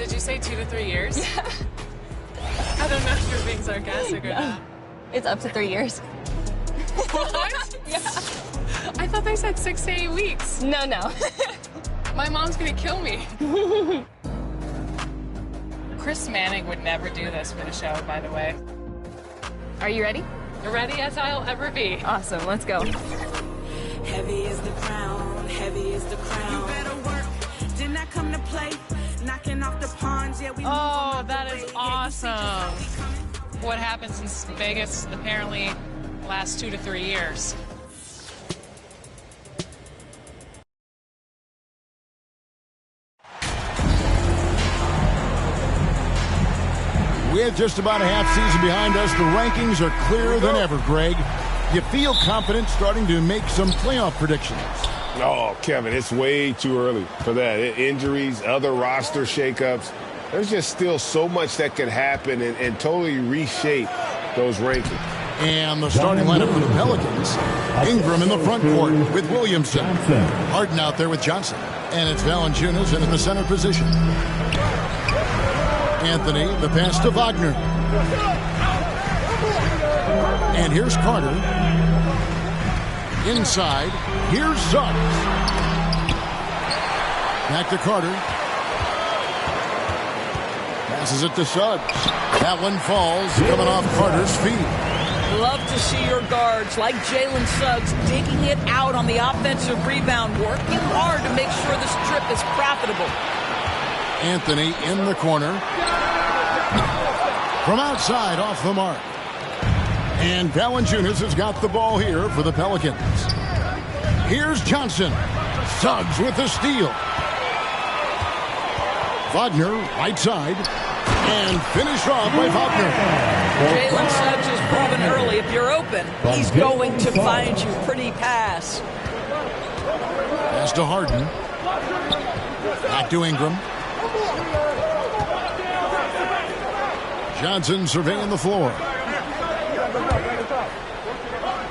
Did you say 2 to 3 years? Yeah. I don't know if you're being sarcastic or not. It's up to 3 years. What? Yeah. I thought they said 6 to 8 weeks. No. My mom's gonna kill me. Chris Manning would never do this for the show, by the way. Are you ready? Ready as I'll ever be. Awesome, let's go. Heavy is the crown, heavy is the crown. You better work, did not come to play. Knocking off the pawns, yeah, we Oh, that is awesome. What happens in Vegas apparently lasts 2 to 3 years. With just about a half season behind us, the rankings are clearer than ever, Greg. You feel confident starting to make some playoff predictions? Oh, Kevin, it's way too early for that. Injuries, other roster shakeups. There's just still so much that could happen and totally reshape those rankings. And the starting lineup for the Pelicans, Ingram in the front court with Williamson. Harden out there with Johnson. And it's Valanciunas in the center position. Anthony, the pass to Wagner. And here's Carter. Inside, here's Suggs. Back to Carter. Passes it to Suggs. That one falls, coming off Carter's feet. Love to see your guards, like Jalen Suggs, digging it out on the offensive rebound, working hard to make sure this trip is profitable. Anthony in the corner. From outside, off the mark. And Valanciunas has got the ball here for the Pelicans. Here's Johnson. Suggs with the steal. Wagner, right side. And finished off by Wagner. Jalen Suggs has proven early, if you're open, he's going to find you. Pretty pass. Pass to Harden. Back to Ingram. Johnson surveying the floor.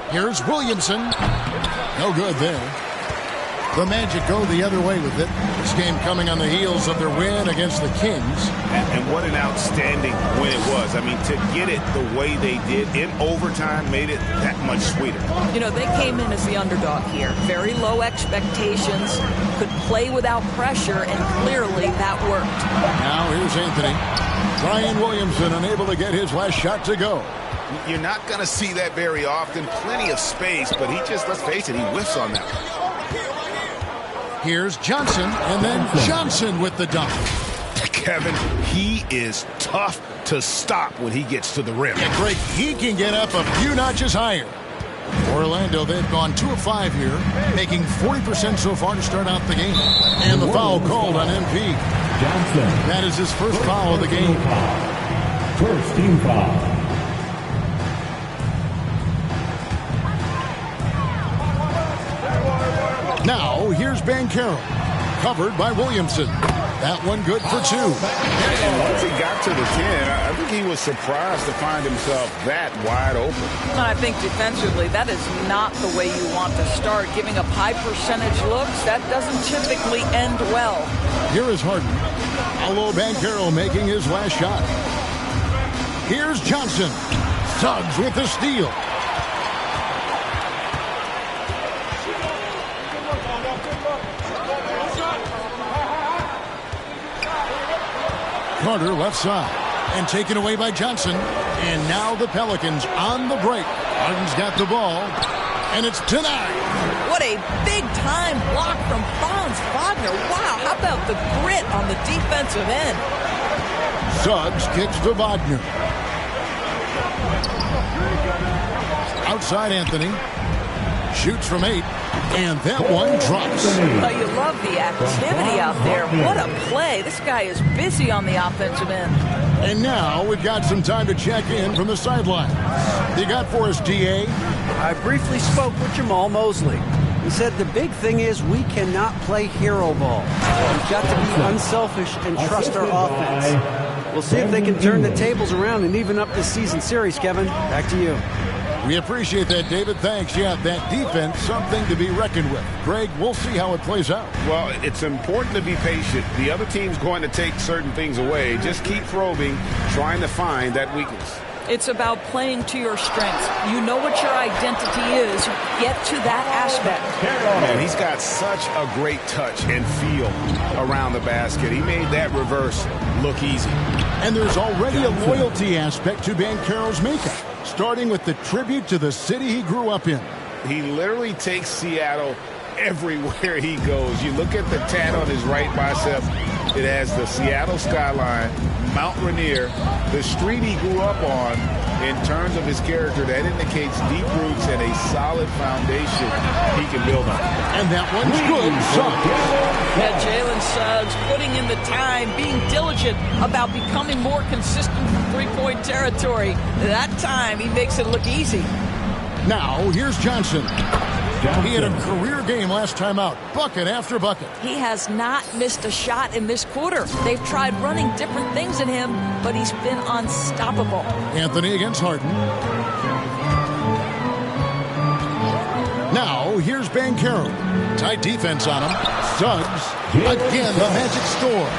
Here's Williamson. No good there. The Magic go the other way with it. This game coming on the heels of their win against the Kings. And what an outstanding win it was. I mean, to get it the way they did in overtime made it that much sweeter. You know, they came in as the underdog here. Very low expectations, could play without pressure, and clearly that worked. Now here's Anthony. Brian Williamson unable to get his last shot to go. You're not going to see that very often. Plenty of space, but he just, let's face it, he whiffs on that one. Here's Johnson, and then Johnson with the dunk. Kevin, he is tough to stop when he gets to the rim. Yeah, Greg, he can get up a few notches higher. Orlando, they've gone 2 of 5 here, making 40% so far to start out the game. And the foul called on MP. Johnson. That is his first foul of the game. First team foul. Now, here's Banchero, covered by Williamson. That one good for 2. Once he got to the 10, I think he was surprised to find himself that wide open. And I think defensively, that is not the way you want to start. Giving up high percentage looks, that doesn't typically end well. Here is Harden. Paolo Banchero making his last shot. Here's Johnson. Suggs with the steal. Carter left side and taken away by Johnson. And now the Pelicans on the break. Harden's got the ball, and it's denied. What a big-time block from Franz Wagner. Wow, how about the grit on the defensive end? Suggs kicks to Wagner. Outside Anthony. Shoots from 8. And that one drops. Oh, you love the activity out there. What a play. This guy is busy on the offensive end. And now we've got some time to check in from the sideline. You got for us, DA? I briefly spoke with Jamal Mosley. He said the big thing is we cannot play hero ball. We've got to be unselfish and trust our offense. We'll see if they can turn the tables around and even up this season series, Kevin. Back to you. We appreciate that, David. Thanks. Yeah, that defense, something to be reckoned with. Greg, we'll see how it plays out. Well, it's important to be patient. The other team's going to take certain things away. Just keep probing, trying to find that weakness. It's about playing to your strengths. You know what your identity is. Get to that aspect. Man, he's got such a great touch and feel around the basket. He made that reverse look easy. And there's already a loyalty aspect to Banchero's makeup, starting with the tribute to the city he grew up in. He literally takes Seattle everywhere he goes. You look at the tat on his right bicep. It has the Seattle skyline, Mount Rainier, the street he grew up on. In terms of his character, that indicates deep roots and a solid foundation he can build on. And that one's good. Yeah, Jalen Suggs putting in the time, being diligent about becoming more consistent from three-point territory. That time, he makes it look easy. Now, here's Johnson. He had a career game last time out, bucket after bucket. He has not missed a shot in this quarter. They've tried running different things in him, but he's been unstoppable. Anthony against Harden. Now, here's Banchero. Tight defense on him. Suggs. Again, the magic score.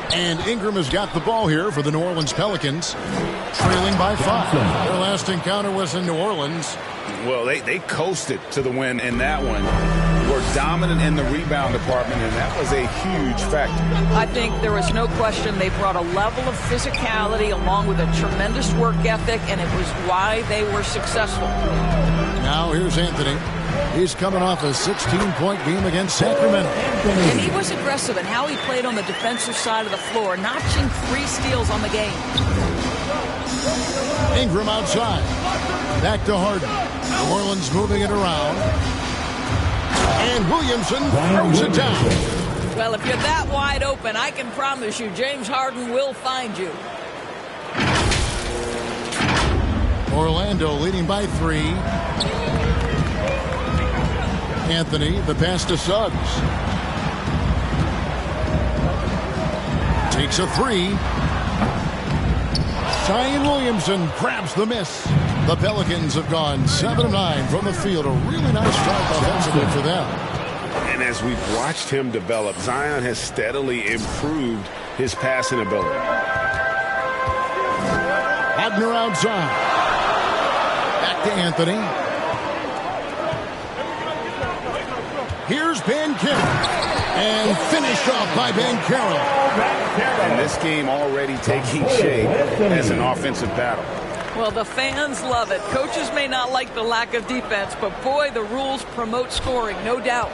And Ingram has got the ball here for the New Orleans Pelicans, trailing by 5. Their last encounter was in New Orleans. Well, they coasted to the win in that one. Were dominant in the rebound department, and that was a huge factor. I think there was no question they brought a level of physicality along with a tremendous work ethic, and it was why they were successful. Now here's Anthony. He's coming off a 16-point game against Sacramento. And he was aggressive in how he played on the defensive side of the floor, notching 3 steals on the game. Ingram outside. Back to Harden. New Orleans moving it around. And Williamson throws it down. Well, if you're that wide open, I can promise you James Harden will find you. Orlando leading by 3. Anthony, the pass to Suggs. Takes a 3. Zion Williamson grabs the miss. The Pelicans have gone 7-9 from the field. A really nice start offensively for them. And as we've watched him develop, Zion has steadily improved his passing ability. Wagner outside. Back to Anthony. Here's Banchero. And finished off by Banchero. And this game already taking shape as an offensive battle. Well, the fans love it. Coaches may not like the lack of defense, but boy, the rules promote scoring, no doubt.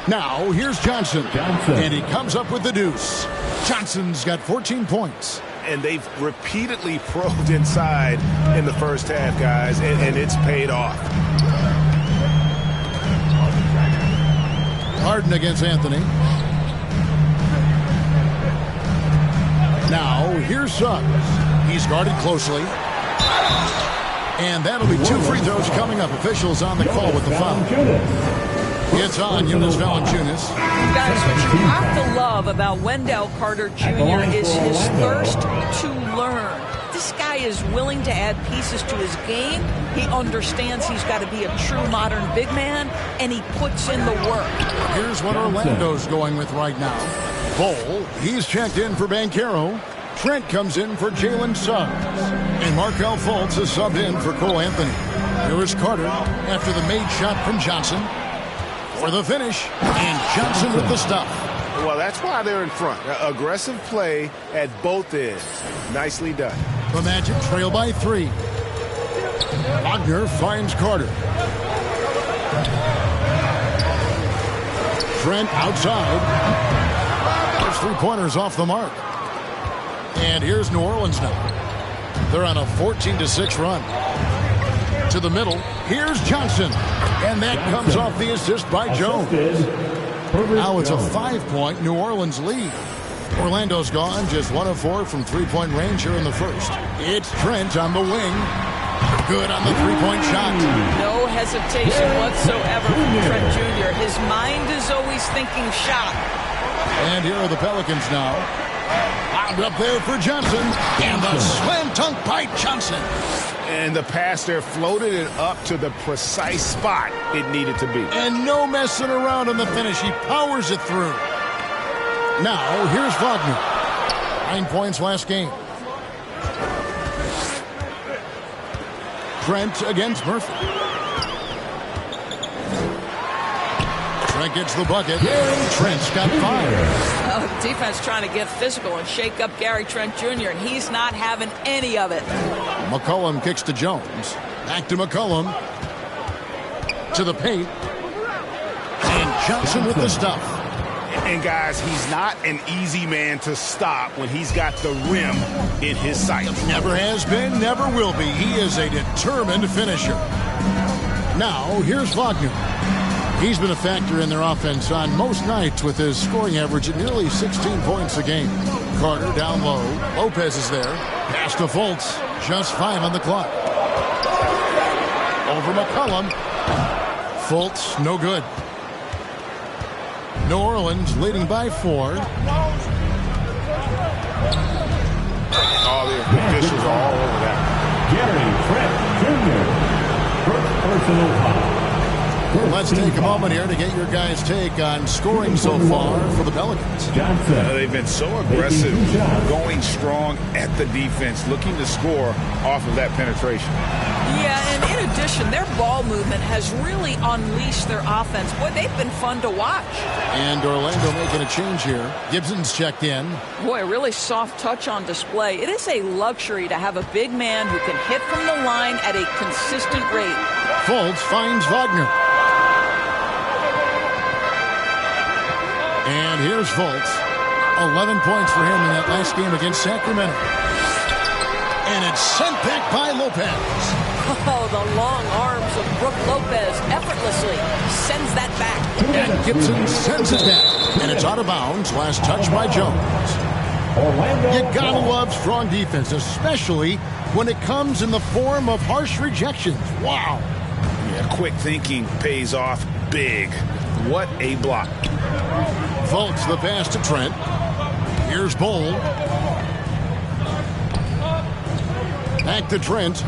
Now, here's Johnson. And he comes up with the deuce. Johnson's got 14 points. And they've repeatedly probed inside in the first half, guys, and it's paid off. Harden against Anthony. Now, here's Suggs. He's guarded closely. And that'll be 2 free throws coming up. Officials on the call with the foul. It's on Jonas Valanciunas. Guys, what you have to love about Wendell Carter Jr. is his thirst to learn. This guy is willing to add pieces to his game. He understands he's got to be a true modern big man, and he puts in the work. Here's what Orlando's going with right now. Bol, he's checked in for Banchero. Trent comes in for Jalen Suggs. And Markelle Fultz is subbed in for Cole Anthony. Here is Carter after the made shot from Johnson. For the finish, and Johnson with the stop. Well, that's why they're in front. Aggressive play at both ends. Nicely done. The Magic trail by 3. Wagner finds Carter. Trent outside. There's 3-pointers off the mark. And here's New Orleans now. They're on a 14-6 run. To the middle. Here's Johnson. And that comes off the assist by Jones. Now it's a 5-point New Orleans lead. Orlando's gone just 1 of 4 from 3-point range here in the first. It's Trent on the wing. Good on the 3-point shot. No hesitation whatsoever from Trent Jr. His mind is always thinking shot. And here are the Pelicans now. Lobbed up there for Johnson. And the slam dunk by Johnson. And the pass there floated it up to the precise spot it needed to be. And no messing around on the finish. He powers it through. Now, here's Wagner. 9 points last game. Trent against Murphy. Trent gets the bucket. Trent's got 5. Defense trying to get physical and shake up Gary Trent Jr., and he's not having any of it. McCollum kicks to Jones. Back to McCollum. To the paint. And Johnson with the stuff. And guys, he's not an easy man to stop when he's got the rim in his sights. Never has been, never will be. He is a determined finisher. Now, here's Wagner. He's been a factor in their offense on most nights with his scoring average at nearly 16 points a game. Carter down low. Lopez is there. Pass to Fultz. Just 5 on the clock. Over McCollum. Fultz, no good. New Orleans leading by 4. All the officials are all over that. Gary Trent Jr. First personal foul. Let's take a moment here to get your guys' take on scoring so far for the Pelicans. They've been so aggressive, going strong at the defense, looking to score off of that penetration. Yeah, and in addition, their ball movement has really unleashed their offense. Boy, they've been fun to watch. And Orlando making a change here. Gibson's checked in. Boy, a really soft touch on display. It is a luxury to have a big man who can hit from the line at a consistent rate. Fultz finds Wagner. And here's Fultz. 11 points for him in that last game against Sacramento. And it's sent back by Lopez. Oh, the long arms of Brook Lopez effortlessly sends that back. And Gibson sends it back. And it's out of bounds. Last touch by Jones. You gotta love strong defense, especially when it comes in the form of harsh rejections. Wow. Yeah, quick thinking pays off big. What a block. Fultz the pass to Trent. Here's Bull. Back to Trent.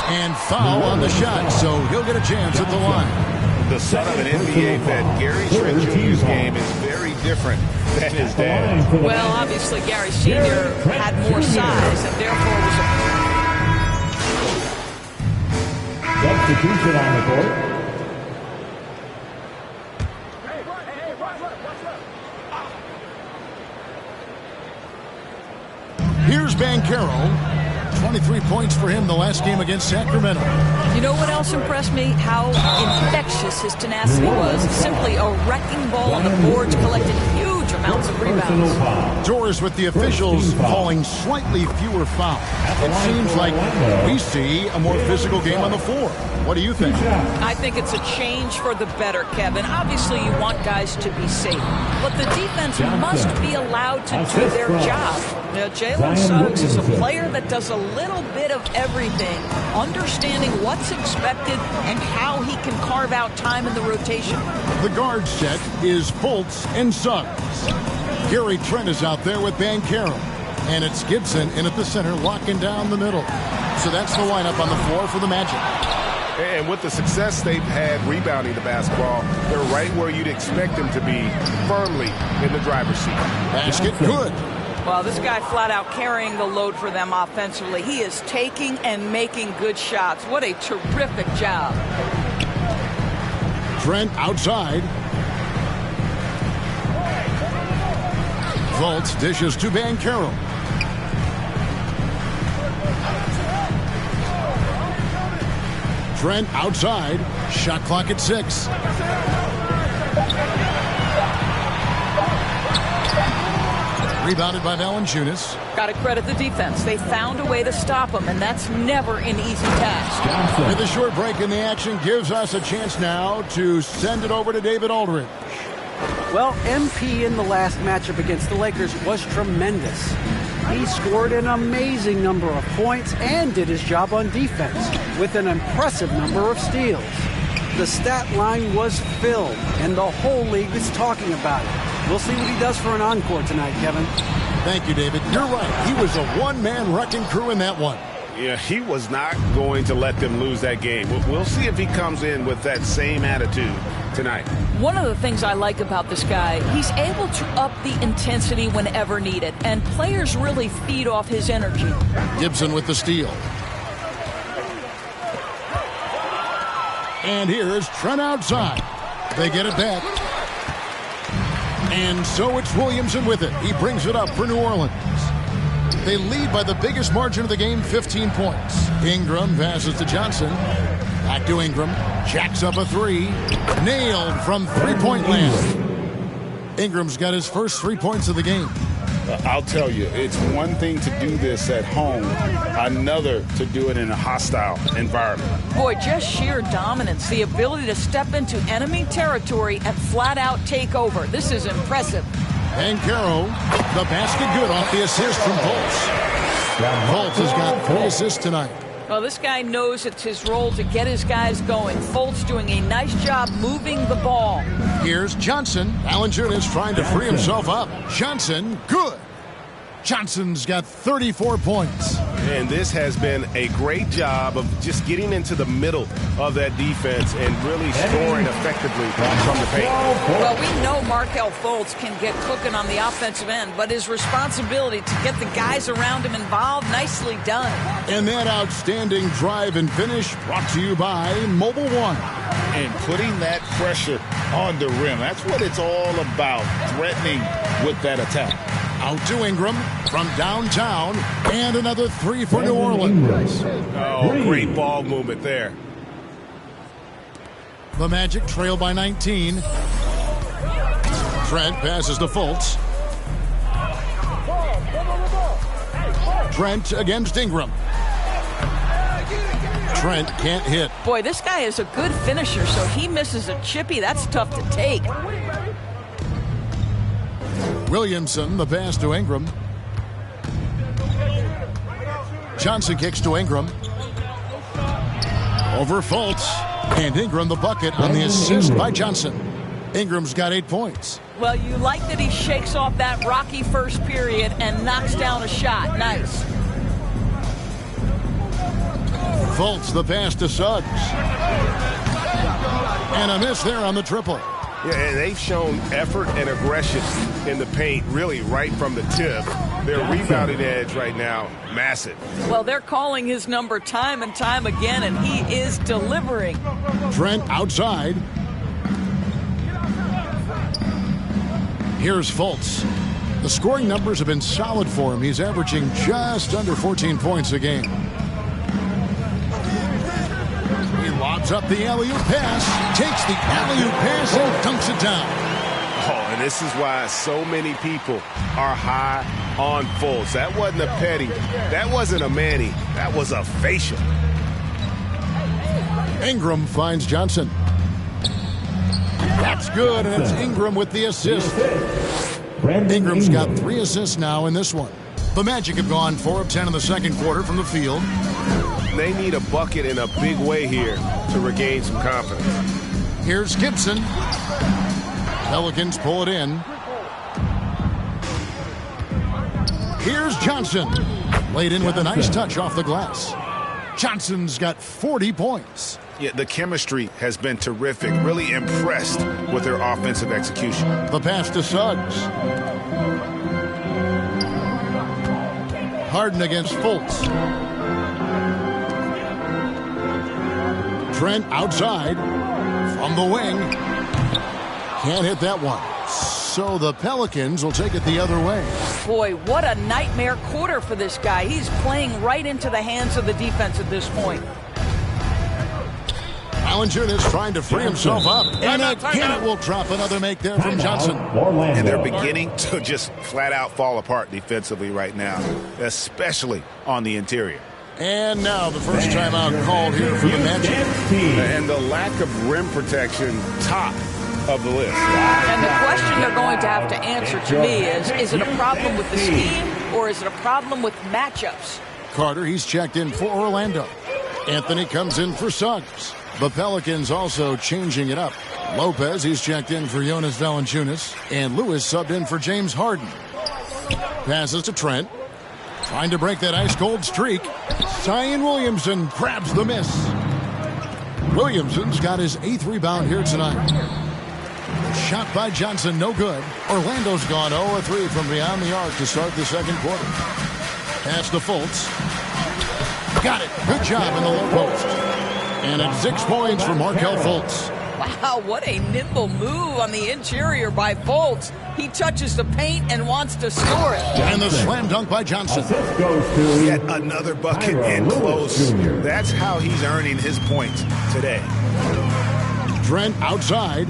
And foul on the shot, so he'll get a chance at the line. The son of an NBA vet, Gary Trent Jr.'s game is very different than his dad. Well, obviously, Gary Sr. had more size and therefore was a... Substitution on the court. Here's Banchero. 23 points for him the last game against Sacramento. You know what else impressed me? How infectious his tenacity was. Simply a wrecking ball on the boards, collected huge amounts of rebounds. Doors with the officials calling slightly fewer fouls. It seems like we see a more physical game on the floor. What do you think? I think it's a change for the better, Kevin. Obviously, you want guys to be safe, but the defense must be allowed to do their job. Now, Jalen Suggs is a player that does a little bit of everything, understanding what's expected and how he can carve out time in the rotation. The guard set is Fultz and Suggs. Gary Trent is out there with Banchero. And it's Gibson in at the center, locking down the middle. So that's the lineup on the floor for the Magic. And with the success they've had rebounding the basketball, they're right where you'd expect them to be, firmly in the driver's seat. Basket good. Well, this guy flat out carrying the load for them offensively. He is taking and making good shots. What a terrific job. Trent outside. Fultz dishes to Banchero. Trent outside. Shot clock at 6. Rebounded by Valanciunas. Got to credit the defense. They found a way to stop him, and that's never an easy task. With a short break in the action gives us a chance now to send it over to David Aldridge. Well, MP in the last matchup against the Lakers was tremendous. He scored an amazing number of points and did his job on defense with an impressive number of steals. The stat line was filled, and the whole league is talking about it. We'll see what he does for an encore tonight, Kevin. Thank you, David. You're right. He was a one-man wrecking crew in that one. Yeah, he was not going to let them lose that game. We'll see if he comes in with that same attitude tonight. One of the things I like about this guy, he's able to up the intensity whenever needed, and players really feed off his energy. Gibson with the steal. And here's Trent outside. They get it back. And so it's Williamson with it. He brings it up for New Orleans. They lead by the biggest margin of the game, 15 points. Ingram passes to Johnson. Back to Ingram. Jacks up a three. Nailed from three-point land. Ingram's got his first 3 points of the game. I'll tell you, it's one thing to do this at home, another to do it in a hostile environment. Boy, just sheer dominance, the ability to step into enemy territory and flat out take over. This is impressive. And Caro, the basket good off the assist from Fultz. Fultz has got 3 assists tonight. Well, this guy knows it's his role to get his guys going. Fultz doing a nice job moving the ball. Here's Johnson. Valanciunas trying to free himself up. Johnson, good. Johnson's got 34 points. And this has been a great job of just getting into the middle of that defense and really scoring effectively from the paint. Well, we know Markelle Fultz can get cooking on the offensive end, but his responsibility to get the guys around him involved, nicely done. And that outstanding drive and finish brought to you by Mobile One. And putting that pressure on the rim. That's what it's all about, threatening with that attack. Out to Ingram from downtown, and another 3 for New Orleans. Oh, great ball movement there. The Magic trail by 19. Trent passes to Fultz. Trent against Ingram. Trent can't hit. Boy, this guy is a good finisher, so he misses a chippy. That's tough to take. Williamson, the pass to Ingram. Johnson kicks to Ingram. Over Fultz. And Ingram the bucket on the assist by Johnson. Ingram's got 8 points. Well, you like that he shakes off that rocky first period and knocks down a shot. Nice. Fultz the pass to Suggs. And a miss there on the triple. Yeah, and they've shown effort and aggression in the paint, really right from the tip. Their rebounding edge right now, massive. Well, they're calling his number time and time again, and he is delivering. Trent outside. Here's Fultz. The scoring numbers have been solid for him. He's averaging just under 14 points a game. Lobs up the alley-oop pass, takes the alley-oop pass and dunks it down. Oh, and this is why so many people are high on Fultz. That wasn't a petty. That wasn't a Manny. That was a facial. Ingram finds Johnson. That's good, and it's Ingram with the assist. Ingram's got 3 assists now in this one. The Magic have gone 4 of 10 in the second quarter from the field. They need a bucket in a big way here to regain some confidence. Here's Gibson. Pelicans pull it in. Here's Johnson. Laid in with a nice touch off the glass. Johnson's got 40 points. Yeah, the chemistry has been terrific. Really impressed with their offensive execution. The pass to Suggs. Harden against Fultz. Trent outside from the wing. Can't hit that one. So the Pelicans will take it the other way. Boy, what a nightmare quarter for this guy. He's playing right into the hands of the defense at this point. Valanciunas trying to free himself up. And again it will drop another make there from Johnson. And they're beginning to just flat out fall apart defensively right now, especially on the interior. And now the first timeout called here for the Magic. And the lack of rim protection, top of the list. And the question they're going to have to answer to me is it a problem with the scheme or is it a problem with matchups? Carter, he's checked in for Orlando. Anthony comes in for Suggs. The Pelicans also changing it up. Lopez, he's checked in for Jonas Valanciunas, and Lewis subbed in for James Harden. Passes to Trent. Trying to break that ice-cold streak. Zion Williamson grabs the miss. Williamson's got his 8th rebound here tonight. Shot by Johnson, no good. Orlando's gone 0-3 from beyond the arc to start the second quarter. Pass to Fultz. Got it. Good job in the low post. And it's 6 points for Markelle Fultz. Wow, what a nimble move on the interior by Fultz. He touches the paint and wants to score it. And the slam dunk by Johnson. Yet another bucket and close. That's how he's earning his points today. Trent outside.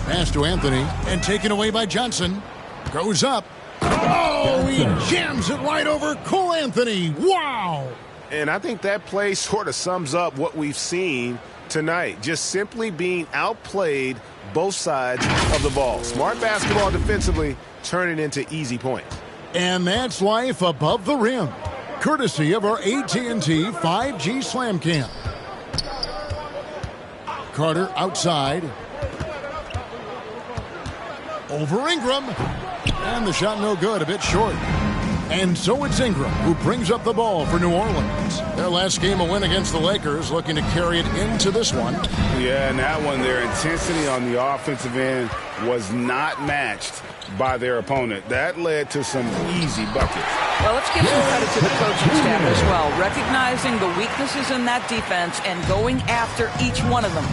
Pass to Anthony and taken away by Johnson. Goes up. Oh, he jams it right over Cole Anthony. Wow. And I think that play sort of sums up what we've seen tonight. Just simply being outplayed both sides of the ball. Smart basketball defensively, turning into easy points. And that's life above the rim. Courtesy of our AT&T 5G Slam Cam. Carter outside. Over Ingram. And the shot no good, a bit short. And so it's Ingram who brings up the ball for New Orleans. Their last game, a win against the Lakers, looking to carry it into this one. Yeah, and that one, their intensity on the offensive end was not matched by their opponent. That led to some easy buckets. Well, let's give some credit to the coaching staff as well, recognizing the weaknesses in that defense and going after each one of them.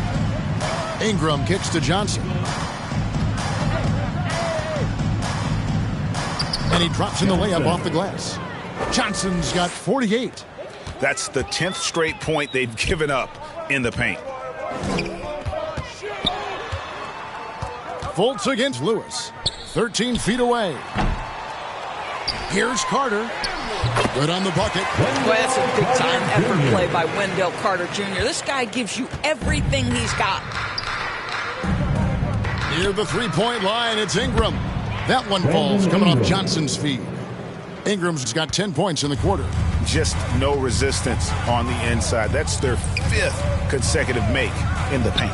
Ingram kicks to Johnson. And he drops in the layup off the glass. Johnson's got 48. That's the 10th straight point they've given up in the paint. Fultz against Lewis. 13 feet away. Here's Carter. Good on the bucket. Well, that's a big-time effort play by Wendell Carter Jr. This guy gives you everything he's got. Near the three-point line, it's Ingram. That one falls coming off Johnson's feet. Ingram's got 10 points in the quarter. Just no resistance on the inside. That's their 5th consecutive make in the paint.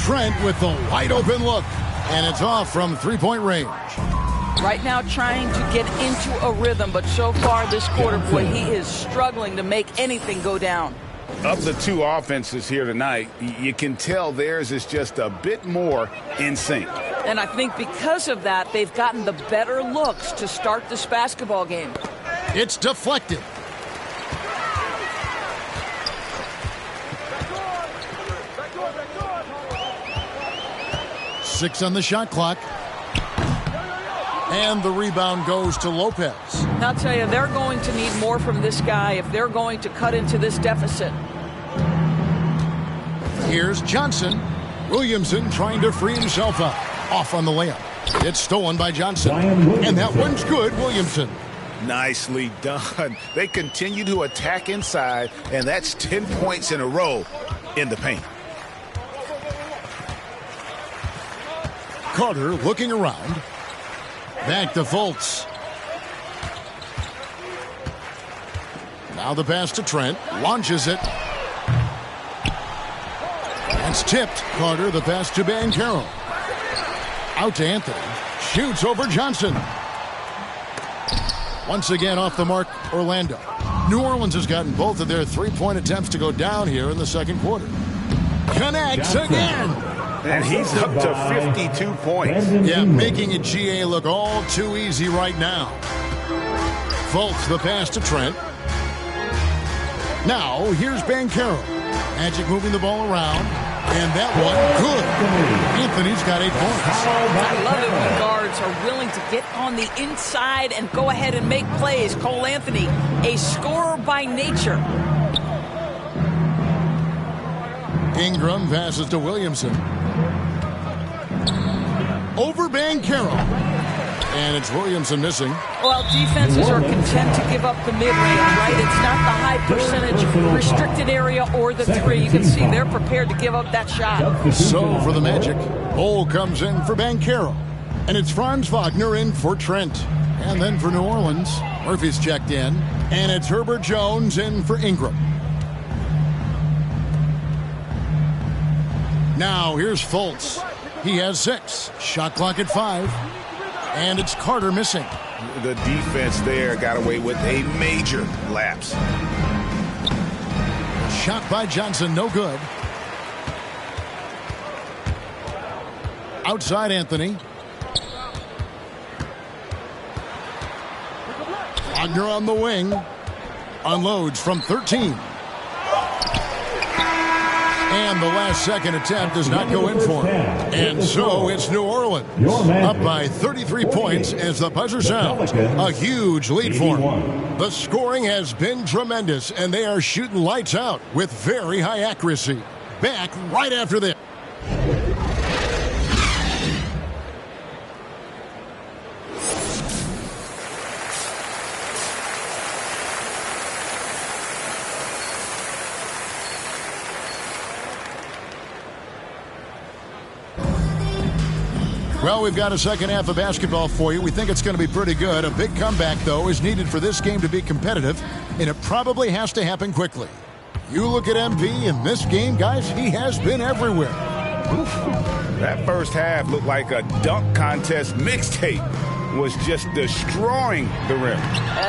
Trent with the wide-open look. And it's off from three-point range. Right now trying to get into a rhythm, but so far this quarter, boy, he is struggling to make anything go down. Of the two offenses here tonight, you can tell theirs is just a bit more in sync. And I think because of that, they've gotten the better looks to start this basketball game. It's deflected. Six on the shot clock. And the rebound goes to Lopez. I'll tell you, they're going to need more from this guy if they're going to cut into this deficit. Here's Johnson. Williamson trying to free himself up. Off on the layup. It's stolen by Johnson. And that one's good, Williamson. Nicely done. They continue to attack inside, and that's 10 points in a row in the paint. Carter looking around. Back to Fultz. Now the pass to Trent. Launches it. It's tipped. Carter, the pass to Banchero. Out to Anthony. Shoots over Johnson. Once again off the mark, Orlando. New Orleans has gotten both of their three-point attempts to go down here in the second quarter. Connects again. And he's up to 52 points. Yeah, making it GA look all too easy right now. Fultz the pass to Trent. Now, here's Banchero. Magic moving the ball around. And that one, good. Anthony's got 8 points. I love it when guards are willing to get on the inside and go ahead and make plays. Cole Anthony, a scorer by nature. Ingram passes to Williamson. Over Banchero. And it's Williamson missing. Well, defenses are content to give up the mid-range, right? It's not the high percentage restricted area or the three. You can see they're prepared to give up that shot. So for the Magic, Bol comes in for Banchero. And it's Franz Wagner in for Trent. And then for New Orleans, Murphy's checked in. And it's Herbert Jones in for Ingram. Now here's Fultz. He has 6. Shot clock at 5. And it's Carter missing. The defense there got away with a major lapse. Shot by Johnson, no good. Outside Anthony. Wagner on the wing. Unloads from 13. And the last second attempt does not go in for him. And so it's New Orleans up by 33 points as the buzzer sounds. A huge lead for them. The scoring has been tremendous, and they are shooting lights out with very high accuracy. Back right after this. Well, we've got a second half of basketball for you. We think it's going to be pretty good. A big comeback, though, is needed for this game to be competitive, and it probably has to happen quickly. You look at MP in this game, guys, he has been everywhere. That first half looked like a dunk contest mixtape. Was just destroying the rim.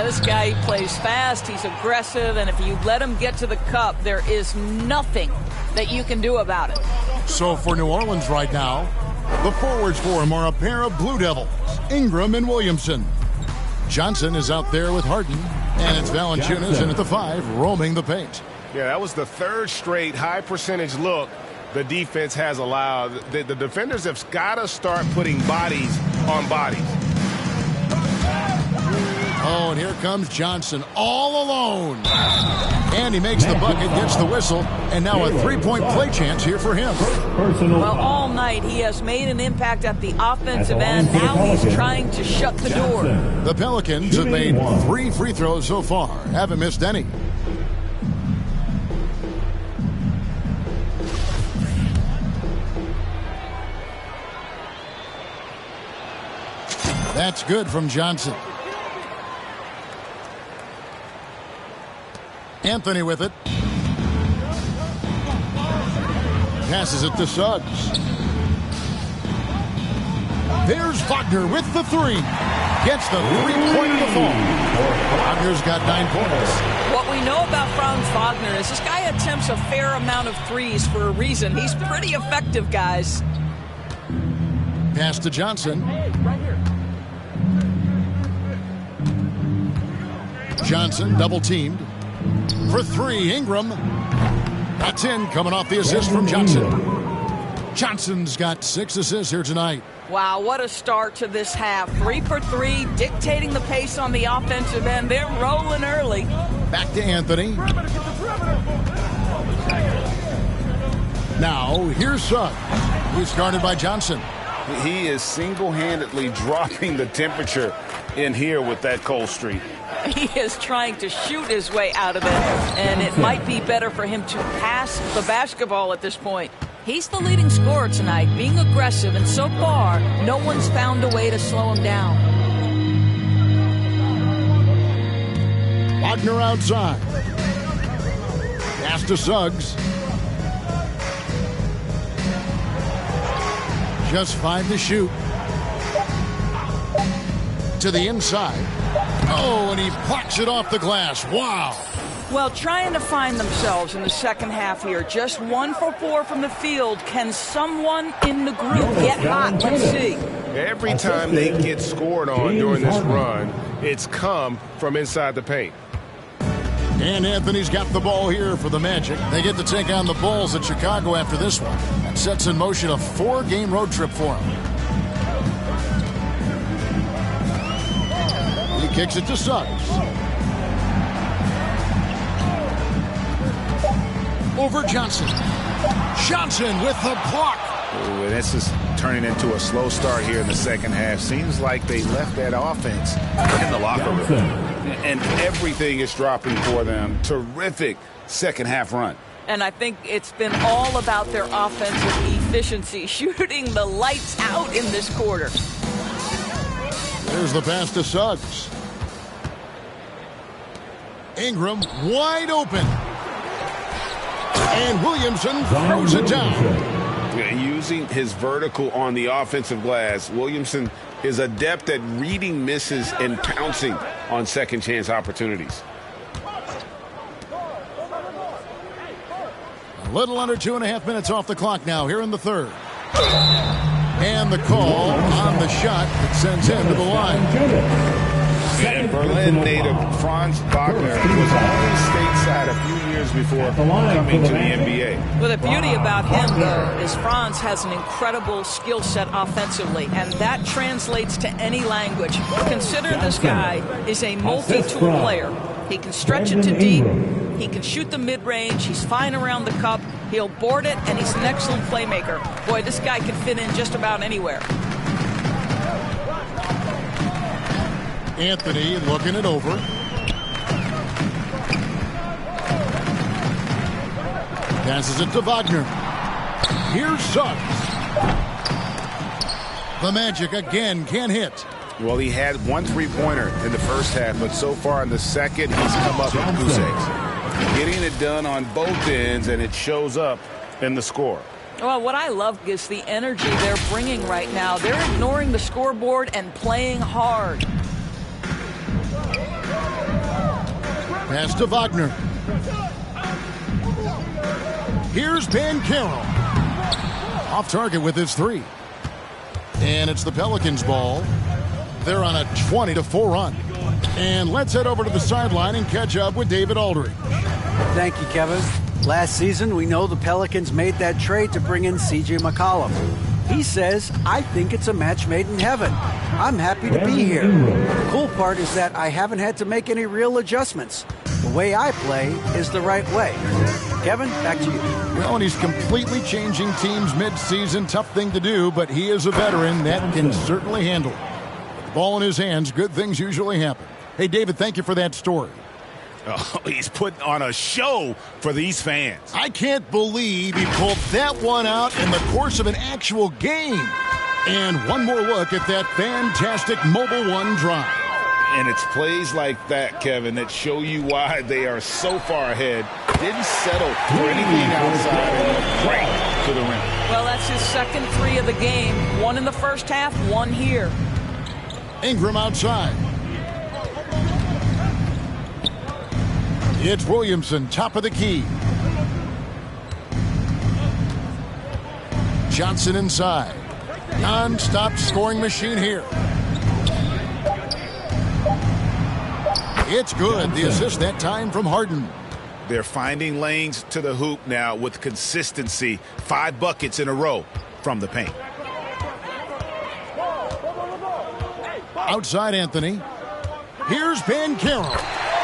This guy plays fast, he's aggressive, and if you let him get to the cup, there is nothing that you can do about it. So for New Orleans right now, the forwards for him are a pair of Blue Devils, Ingram and Williamson. Johnson is out there with Harden, and it's Valanciunas in at the 5, roaming the paint. Yeah, that was the third straight high percentage look the defense has allowed. The defenders have got to start putting bodies on bodies. Oh, and here comes Johnson all alone. And he makes the bucket, gets the whistle, and now a three-point play chance here for him. Well, all night he has made an impact at the offensive end. Now he's trying to shut the door. The Pelicans have made 3 free throws so far. Haven't missed any. That's good from Johnson. Anthony with it. Passes it to Suggs. There's Wagner with the 3. Gets the three-pointer to fall. Wagner's got 9 points. What we know about Franz Wagner is this guy attempts a fair amount of threes for a reason. He's pretty effective, guys. Pass to Johnson. Johnson double-teamed. For 3, Ingram. That's in, coming off the assist from Johnson. Johnson's got 6 assists here tonight. Wow, what a start to this half. 3 for 3, dictating the pace on the offensive end. They're rolling early. Back to Anthony. Now, here's Suggs. He's guarded by Johnson. He is single-handedly dropping the temperature in here with that cold streak. He is trying to shoot his way out of it, and it might be better for him to pass the basketball at this point. He's the leading scorer tonight, being aggressive, and so far, no one's found a way to slow him down. Wagner outside. Pass to Suggs. Just 5 to shoot. To the inside. Oh, and he blocks it off the glass. Wow. Well, trying to find themselves in the second half here. Just 1 for 4 from the field. Can someone in the group get hot? Let's see. Every time they get scored on during this run, it's come from inside the paint. And Anthony's got the ball here for the Magic. They get to take on the Bulls at Chicago after this one. That sets in motion a 4-game road trip for them. He kicks it to Suggs. Over Johnson. Johnson with the block. Ooh, and this is turning into a slow start here in the second half. Seems like they left that offense in the locker room. And everything is dropping for them. Terrific second half run. And I think it's been all about their offensive efficiency, shooting the lights out in this quarter. There's the pass to Suggs. Ingram wide open. And Williamson throws it down. Using his vertical on the offensive glass, Williamson is adept at reading misses and pouncing on second chance opportunities. A little under 2.5 minutes off the clock now here in the third. And the call on the shot that sends him to the line. And Berlin native Franz Wagner was always stateside a few years before coming to the NBA. Well, the beauty about him, though, is Franz has an incredible skill set offensively, and that translates to any language. Consider this guy is a multi-tool player. He can stretch it to deep. He can shoot the mid-range. He's fine around the cup. He'll board it, and he's an excellent playmaker. Boy, this guy can fit in just about anywhere. Anthony looking it over. Passes it to Wagner. Here's Suggs. The Magic again can't hit. Well, he had one three-pointer in the first half, but so far in the second, he's come up with goose eggs. Getting it done on both ends, and it shows up in the score. Well, what I love is the energy they're bringing right now. They're ignoring the scoreboard and playing hard. Pass to Wagner. Here's Banchero. Off target with his three. And it's the Pelicans' ball. They're on a 20-4 run. And let's head over to the sideline and catch up with David Aldridge. Thank you, Kevin. Last season, we know the Pelicans made that trade to bring in C.J. McCollum. He says, I think it's a match made in heaven. I'm happy to be here. The cool part is that I haven't had to make any real adjustments. The way I play is the right way. Kevin, back to you. Well, and he's completely changing teams mid-season. Tough thing to do, but he is a veteran that can certainly handle it. With the ball in his hands, good things usually happen. Hey, David, thank you for that story. Oh, he's putting on a show for these fans. I can't believe he pulled that one out in the course of an actual game. And one more look at that fantastic Mobile One drive. And it's plays like that, Kevin, that show you why they are so far ahead. Didn't settle for anything outside and right to the rim. Well, that's his second three of the game. One in the first half, one here. Ingram outside. It's Williamson, top of the key. Johnson inside. Non-stop scoring machine here. It's good. The assist that time from Harden. They're finding lanes to the hoop now with consistency. 5 buckets in a row from the paint. Outside Anthony. Here's Banchero.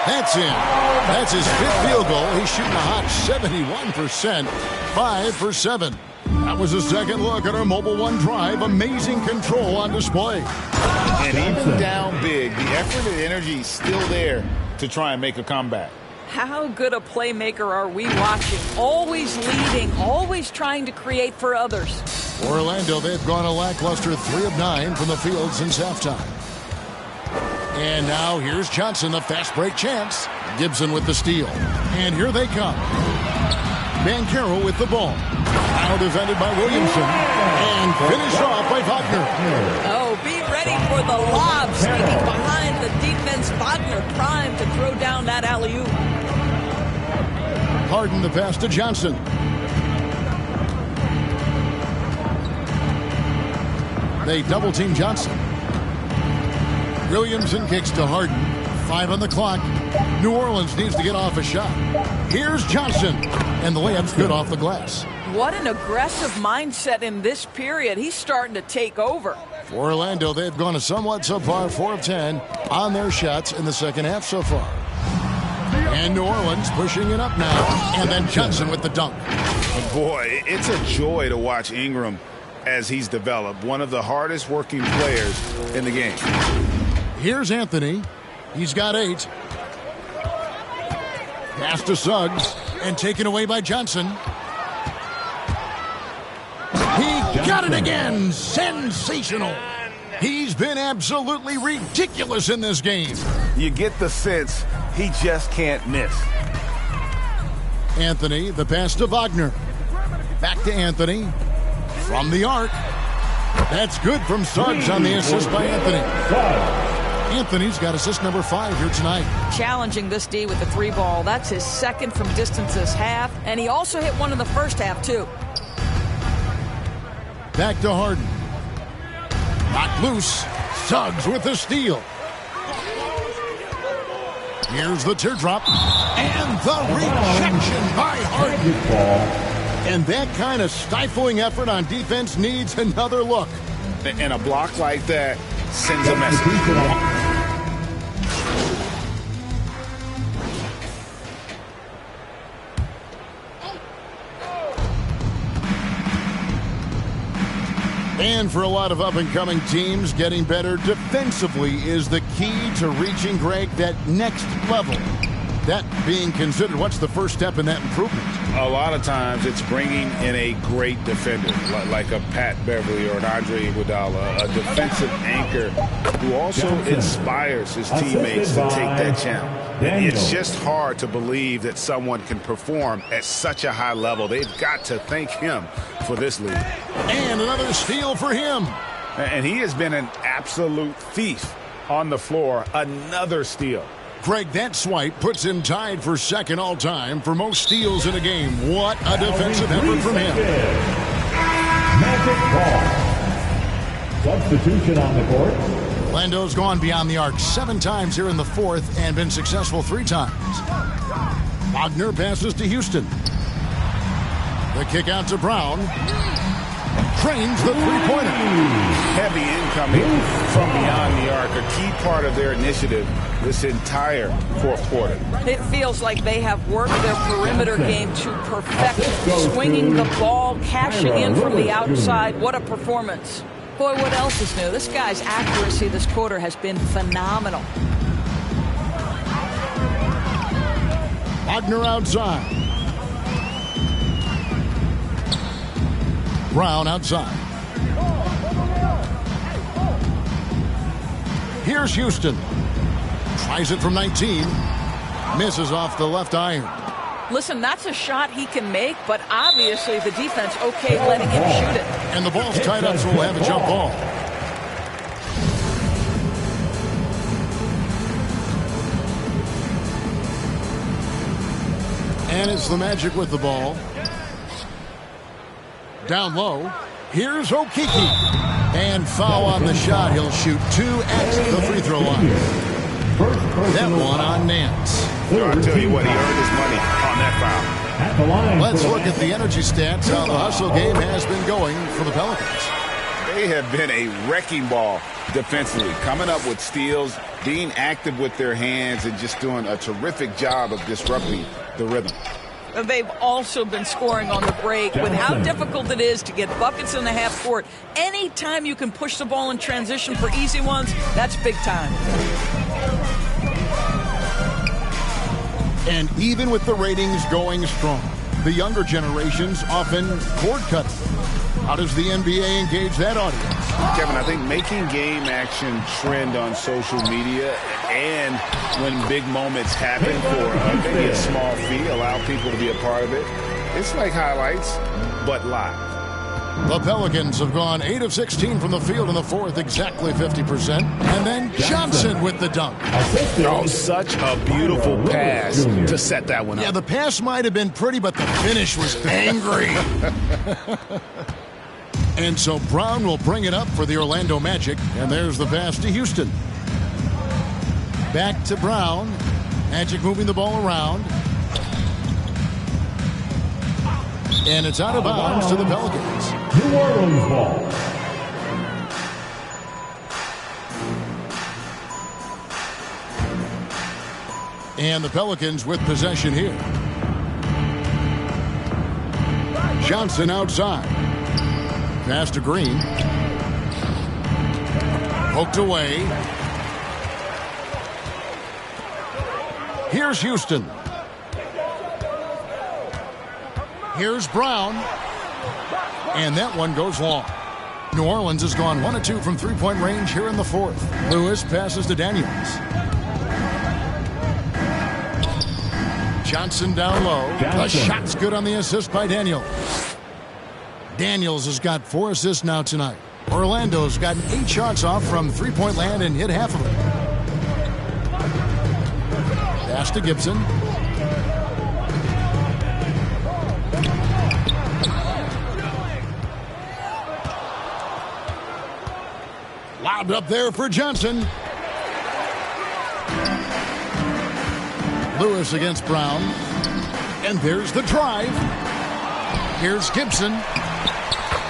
That's in. That's his 5th field goal. He's shooting a hot 71%. 5 for 7. That was a second look at our Mobile One drive. Amazing control on display. And even down big, the effort and energy is still there to try and make a comeback. How good a playmaker are we watching? Always leading, always trying to create for others. For Orlando, they've gone a lackluster 3 of 9 from the field since halftime. And now here's Johnson, a fast break chance. Gibson with the steal. And here they come. Banchero with the ball. Now defended by Williamson. And finished off by Wagner. Oh, be ready for the lob. Sneaking behind the defense. Wagner primed to throw down that alley-oop. Harden the pass to Johnson. They double-team Johnson. Williamson kicks to Harden. 5 on the clock. New Orleans needs to get off a shot. Here's Johnson. And the layup's good off the glass. What an aggressive mindset in this period. He's starting to take over. For Orlando, they've gone a somewhat subpar 4 of 10 on their shots in the second half so far. And New Orleans pushing it up now. And then Johnson with the dunk. Boy, it's a joy to watch Ingram as he's developed. One of the hardest working players in the game. Here's Anthony. He's got 8. Pass to Suggs. And taken away by Johnson. He got it again. Sensational. He's been absolutely ridiculous in this game. You get the sense he just can't miss. Anthony, the pass to Wagner. Back to Anthony. From the arc. That's good from Suggs on the assist by Anthony. Anthony's got assist number 5 here tonight. Challenging this D with the 3 ball. That's his second from distance this half. And he also hit one in the first half, too. Back to Harden. Knocked loose. Suggs with the steal. Here's the teardrop. And the rejection by Harden. And that kind of stifling effort on defense needs another look. And a block like that sends a message. And for a lot of up-and-coming teams, getting better defensively is the key to reaching, Greg, that next level. That being considered, what's the first step in that improvement? A lot of times it's bringing in a great defender, like a Pat Beverly or an Andre Iguodala, a defensive anchor who also inspires his teammates to take that challenge. It's just hard to believe that someone can perform at such a high level. They've got to thank him for this lead. And another steal for him. And he has been an absolute thief on the floor. Another steal. Greg, that swipe puts him tied for second all-time for most steals in a game. What a defensive effort from him. Magic ball. Substitution on the court. Lando's gone beyond the arc 7 times here in the 4th and been successful 3 times. Wagner passes to Houston. The kick out to Brown. Trains the three-pointer. Heavy incoming from beyond the arc, a key part of their initiative this entire 4th quarter. It feels like they have worked their perimeter game to perfection. Swinging the ball, cashing in from the outside. What a performance. Boy, what else is new? This guy's accuracy this quarter has been phenomenal. Wagner outside. Brown outside. Here's Houston. Tries it from 19. Misses off the left iron. Listen, that's a shot he can make, but obviously the defense okay letting him shoot it. And the ball's tied up, so we'll have a jump ball. And it's the Magic with the ball. Down low. Here's Okeke. And foul on the shot. He'll shoot 2 at the free throw line. That one on Nance. I'll tell you what, he earned his money on that foul. Let's look at the energy stats, how the hustle game has been going for the Pelicans. They have been a wrecking ball defensively, coming up with steals, being active with their hands, and just doing a terrific job of disrupting the rhythm. They've also been scoring on the break. With how difficult it is to get buckets in the half court, anytime you can push the ball in transition for easy ones, that's big time. And even with the ratings going strong, the younger generations often cord cutting. How does the NBA engage that audience? Kevin, I think making game action trend on social media, and when big moments happen for maybe a small fee, allow people to be a part of it. It's like highlights, but live. The Pelicans have gone 8 of 16 from the field in the 4th, exactly 50%. And then Johnson with the dunk. Oh, such a beautiful pass to set that one up. Yeah, the pass might have been pretty, but the finish was angry. And so Brown will bring it up for the Orlando Magic. And there's the pass to Houston. Back to Brown. Magic moving the ball around. And it's out of bounds to the Pelicans. New Orleans ball. And the Pelicans with possession here. Johnson outside. Pass to Green. Poked away. Here's Houston. Here's Brown. And that one goes long. New Orleans has gone 1 of 2 from three-point range here in the 4th. Lewis passes to Daniels. Johnson down low. The shot's good on the assist by Daniels. Daniels has got 4 assists now tonight. Orlando's gotten 8 shots off from three-point land and hit half of them. Pass to Gibson. Lobbed up there for Johnson. Lewis against Brown. And there's the drive. Here's Gibson.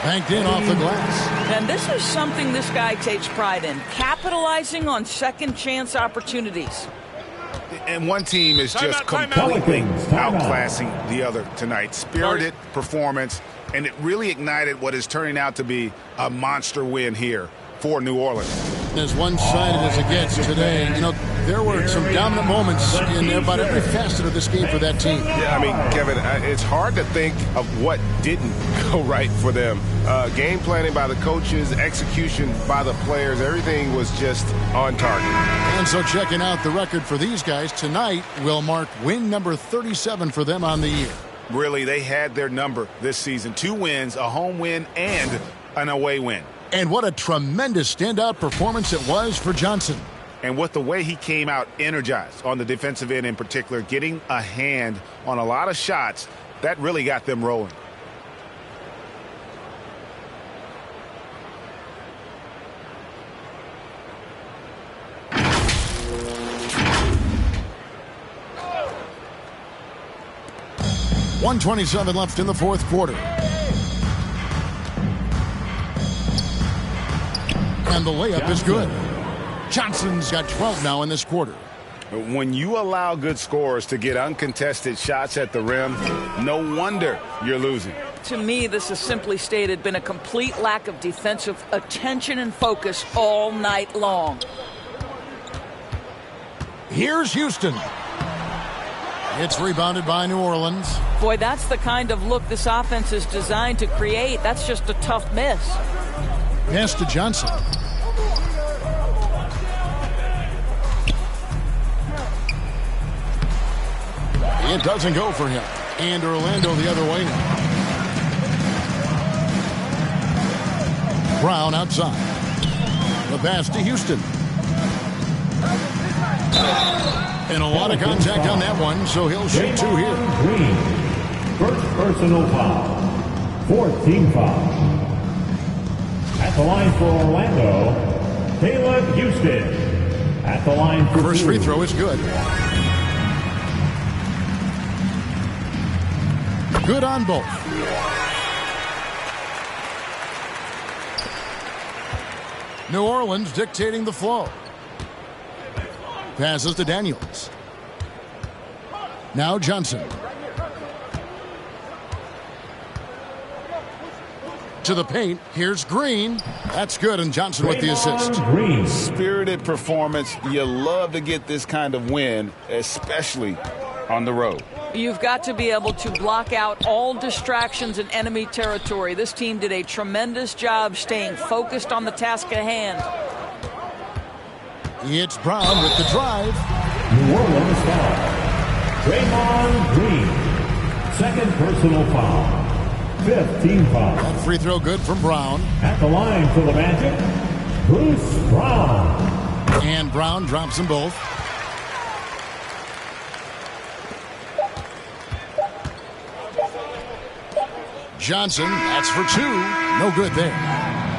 Banked in off the glass. And this is something this guy takes pride in, capitalizing on second chance opportunities. And one team is just completely outclassing the other tonight. Spirited performance, and it really ignited what is turning out to be a monster win here for New Orleans. As one-sided as it gets today, you know, there were some dominant moments in about every facet of this game for that team. Yeah, I mean, Kevin, it's hard to think of what didn't go right for them. Game planning by the coaches, execution by the players, everything was just on target. And so checking out the record for these guys tonight will mark win number 37 for them on the year. Really, they had their number this season. 2 wins, a home win, and an away win. And what a tremendous standout performance it was for Johnson. And with the way he came out energized on the defensive end in particular, getting a hand on a lot of shots, that really got them rolling. .127 left in the fourth quarter. And the layup is good. Johnson's got 12 now in this quarter. When you allow good scorers to get uncontested shots at the rim, no wonder you're losing. To me, this has simply stated been a complete lack of defensive attention and focus all night long. Here's Houston. It's rebounded by New Orleans. Boy, that's the kind of look this offense is designed to create. That's just a tough miss. Pass to Johnson. It doesn't go for him. And Orlando the other way now. Brown outside. The pass to Houston. And a lot of contact on that one, so he'll shoot 2 here. Green. First personal foul. 4th team foul. At the line for Orlando, Caleb Houston. At the line for first free throw is good. Good on both. New Orleans dictating the flow. Passes to Daniels. Now Johnson. To the paint. Here's Green. That's good, and Johnson with the assist. Green. Spirited performance. You love to get this kind of win, especially on the road. You've got to be able to block out all distractions in enemy territory. This team did a tremendous job staying focused on the task at hand. It's Brown with the drive. New Orleans foul. Draymond Green. 2nd personal foul. 5th team foul. That free throw good from Brown. At the line for the Magic, Bruce Brown. And Brown drops them both. Johnson, that's for 2. No good there.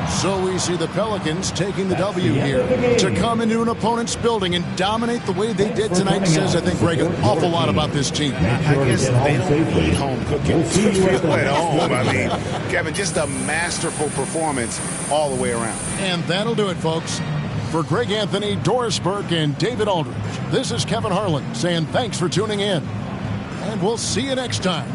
So we see the Pelicans taking the W here. To come into an opponent's building and dominate the way they did tonight says, I think, Greg, an awful lot about this team. I guess they don't need home cooking. Feel at home. I mean, Kevin, just a masterful performance all the way around. And that'll do it, folks. For Greg Anthony, Doris Burke, and David Aldridge, this is Kevin Harlan saying thanks for tuning in. And we'll see you next time.